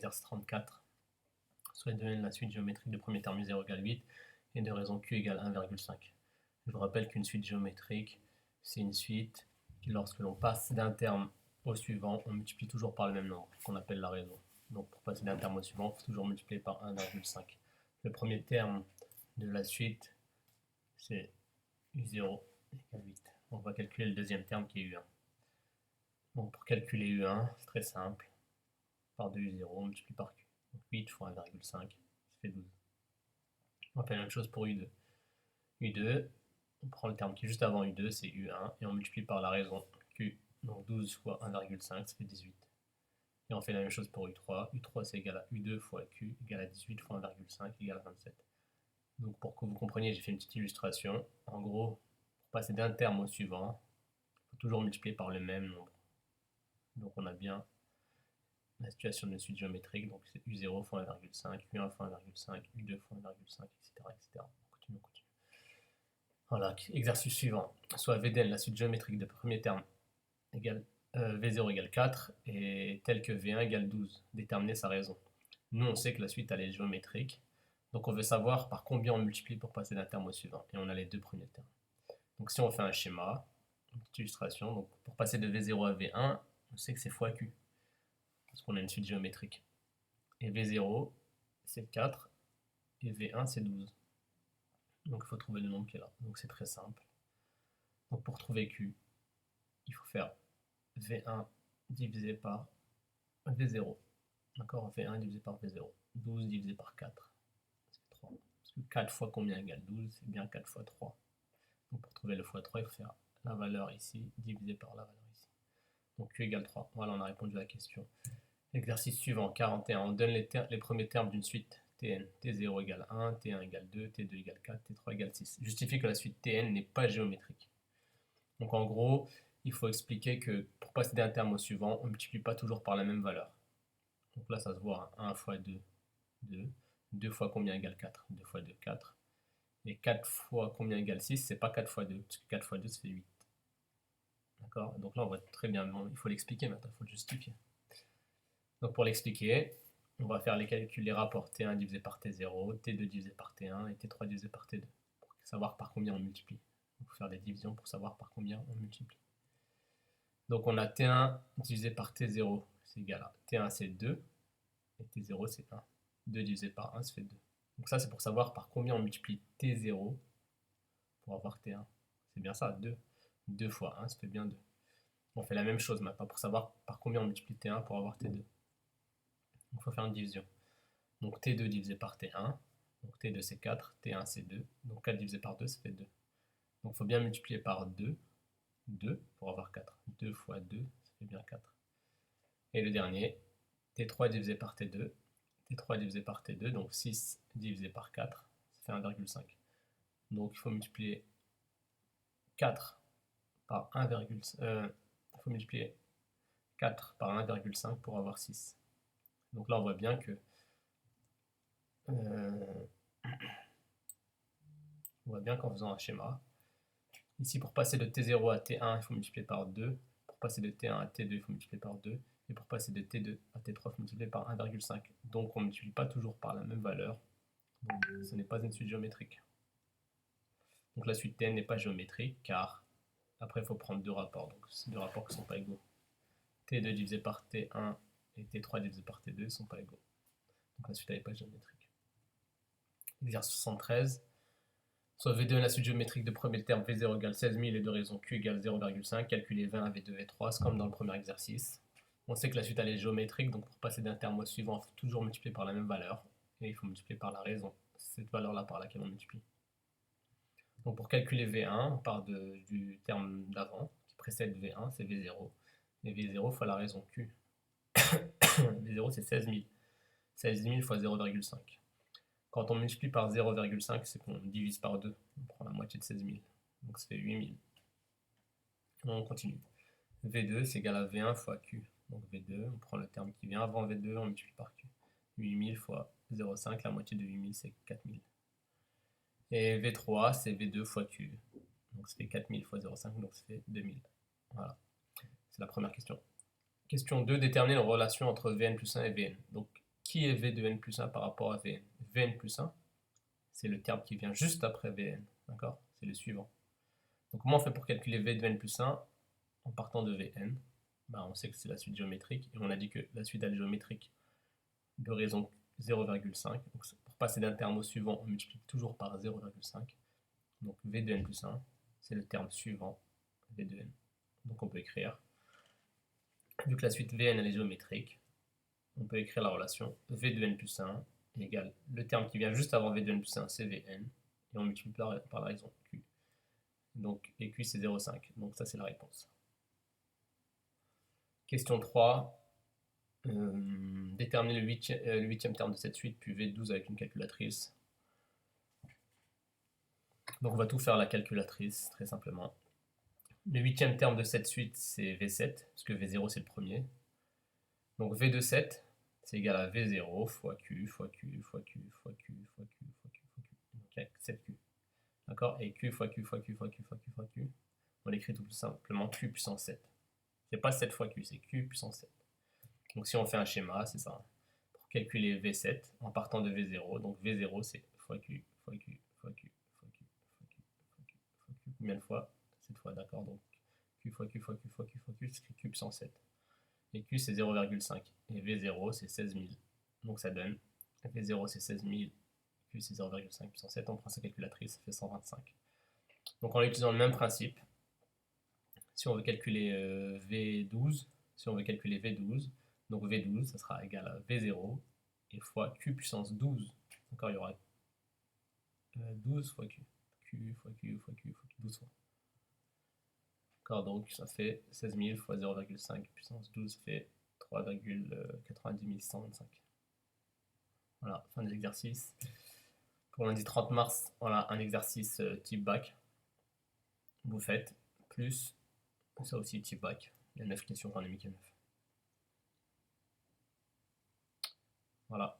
exercice 34. Soit de la suite géométrique de premier terme u0 égale 8 et de raison q égale 1,5. Je vous rappelle qu'une suite géométrique, c'est une suite qui, lorsque l'on passe d'un terme au suivant, on multiplie toujours par le même nombre, qu'on appelle la raison. Donc pour passer d'un terme au suivant, il faut toujours multiplier par 1,5. Le premier terme de la suite, c'est u0 égale 8. On va calculer le deuxième terme qui est u1. Donc pour calculer u1, c'est très simple. Par 2 u0, on multiplie par q. Donc 8 fois 1,5, ça fait 12. On fait la même chose pour u2. u2, on prend le terme qui est juste avant u2, c'est u1, et on multiplie par la raison q. Donc 12 fois 1,5, ça fait 18. Et on fait la même chose pour u3. u3 c'est égal à u2 fois q, égal à 18 fois 1,5, égal à 27. Donc pour que vous compreniez, j'ai fait une petite illustration. En gros, pour passer d'un terme au suivant, il faut toujours multiplier par le même nombre. Donc on a bien la situation d'une suite géométrique, donc c'est u0 fois 1,5, u1 fois 1,5, u2 fois 1,5, etc., etc. On continue. Voilà, exercice suivant. Soit Vdn, la suite géométrique de premier terme, égale V0 égale 4, et tel que V1 égale 12. Déterminer sa raison. Nous, on sait que la suite, elle est géométrique, donc on veut savoir par combien on multiplie pour passer d'un terme au suivant, et on a les deux premiers termes. Donc si on fait un schéma, une petite illustration, donc pour passer de V0 à V1, on sait que c'est fois Q, parce qu'on a une suite géométrique. Et V0, c'est 4, et V1, c'est 12. Donc il faut trouver le nombre qui est là. Donc c'est très simple. Donc pour trouver Q, il faut faire V1 divisé par V0. D'accord, V1 divisé par V0. 12 divisé par 4, c'est 3. Parce que 4 fois combien égale 12? C'est bien 4 fois 3. Donc pour trouver le fois 3, il faut faire la valeur ici divisé par la valeur ici. Donc Q égale 3. Voilà, on a répondu à la question. Exercice suivant, 41. On donne les premiers termes d'une suite Tn. T0 égale 1, T1 égale 2, T2 égale 4, T3 égale 6. Justifie que la suite Tn n'est pas géométrique. Donc en gros, il faut expliquer que pour passer d'un terme au suivant, on ne multiplie pas toujours par la même valeur. Donc là, ça se voit, 1 fois 2, 2. 2 fois combien égale 4? 2 fois 2, 4. Et 4 fois combien égale 6? C'est pas 4 fois 2, parce que 4 fois 2, ça fait 8. D'accord? Donc là, on voit très bien, il faut l'expliquer maintenant, il faut le justifier. Donc pour l'expliquer, on va faire les calculs, les rapports T1 divisé par T0, T2 divisé par T1 et T3 divisé par T2, pour savoir par combien on multiplie. Il faut faire des divisions pour savoir par combien on multiplie. Donc on a T1 divisé par T0, c'est égal à T1 c'est 2, et T0 c'est 1. 2 divisé par 1, ça fait 2. Donc ça c'est pour savoir par combien on multiplie T0 pour avoir T1. C'est bien ça, 2. 2 fois 1, ça fait bien 2. On fait la même chose maintenant pour savoir par combien on multiplie T1 pour avoir T2. Donc il faut faire une division. Donc T2 divisé par T1, donc T2 c'est 4, T1 c'est 2, donc 4 divisé par 2 ça fait 2. Donc il faut bien multiplier par 2, 2 pour avoir 4. 2 fois 2, ça fait bien 4. Et le dernier, T3 divisé par T2, T3 divisé par T2, donc 6 divisé par 4, ça fait 1,5. Donc il faut multiplier 4 par 1,5, il faut multiplier 4 par 1,5 pour avoir 6. Donc là on voit bien que on voit bien qu'en faisant un schéma, ici pour passer de T0 à T1, il faut multiplier par 2, pour passer de T1 à T2, il faut multiplier par 2, et pour passer de T2 à T3, il faut multiplier par 1,5. Donc on ne multiplie pas toujours par la même valeur, donc ce n'est pas une suite géométrique. Donc la suite Tn n'est pas géométrique, car après il faut prendre deux rapports, donc ces deux rapports qui ne sont pas égaux. T2 divisé par T1 et T3 divisé par T2 ne sont pas égaux. Donc la suite n'est pas géométrique. Exercice 73. Soit V2 la suite géométrique de premier terme V0 égale 16 000 et de raison Q égale 0,5. Calculer V1, V2, V3, c'est comme dans le premier exercice. On sait que la suite elle est géométrique, donc pour passer d'un terme au suivant, il faut toujours multiplier par la même valeur. Et il faut multiplier par la raison, cette valeur-là par laquelle on multiplie. Donc pour calculer V1, on part du terme d'avant, qui précède V1, c'est V0. Et V0 fois la raison Q. V0 c'est 16 000. 16 000 fois 0,5. Quand on multiplie par 0,5, c'est qu'on divise par 2. On prend la moitié de 16 000. Donc ça fait 8 000. On continue. V2 c'est égal à V1 fois Q. Donc V2, on prend le terme qui vient avant V2, on multiplie par Q. 8 000 fois 0,5, la moitié de 8 000 c'est 4 000. Et V3 c'est V2 fois Q. Donc ça fait 4 000 fois 0,5, donc ça fait 2 000. Voilà. C'est la première question. Question 2, déterminer la relation entre Vn plus 1 et Vn. Donc qui est V de n plus 1 par rapport à Vn? Vn plus 1, c'est le terme qui vient juste après Vn, d'accord? C'est le suivant. Donc comment on fait pour calculer V de n plus 1 en partant de Vn? Ben, on sait que c'est la suite géométrique, et on a dit que la suite géométrique de raison 0,5. Donc pour passer d'un terme au suivant, on multiplie toujours par 0,5. Donc V de n plus 1, c'est le terme suivant, V de n. Donc on peut écrire, vu que la suite Vn elle est géométrique, on peut écrire la relation V de n plus 1 égale le terme qui vient juste avant V de n plus 1, c'est Vn, et on multiplie par la raison Q. Donc, et Q c'est 0,5. Donc ça c'est la réponse. Question 3. Déterminer le huitième terme de cette suite, puis V12 avec une calculatrice. Donc on va tout faire à la calculatrice, très simplement. Le huitième terme de cette suite, c'est V7, parce que V0 c'est le premier. Donc V de 7, c'est égal à V0 fois Q, fois Q, fois Q, fois Q, fois Q, fois Q, fois Q. Donc il y a 7Q. D'accord? Et Q fois Q fois Q fois Q fois Q fois Q. On l'écrit tout simplement Q puissance 7. C'est pas 7 fois Q, c'est Q puissance 7. Donc si on fait un schéma, c'est ça. Pour calculer V7, en partant de V0, donc V0 c'est fois Q, fois Q, fois Q, fois Q, fois Q, fois Q, fois Q. Combien de fois? Cette fois, d'accord. Donc Q fois Q fois Q fois Q fois Q, c'est Q puissance 7. Et Q c'est 0,5. Et V0 c'est 16 000. Donc ça donne V0 c'est 16 000, Q c'est 0,5 puissance 7. On prend sa calculatrice, ça fait 125. Donc en utilisant le même principe, si on veut calculer V12, si on veut calculer V12, donc V12, ça sera égal à V0 et fois Q puissance 12. Encore, il y aura 12 fois Q. Q fois Q fois Q fois Q, 12 fois. D'accord, donc ça fait 16 000 fois 0,5 puissance 12 fait 3,90 125. Voilà, fin de l'exercice. Pour lundi 30 mars, voilà un exercice type bac. Vous faites plus ça aussi type bac. Il y a 9 questions, j'en ai mis que 9. Voilà.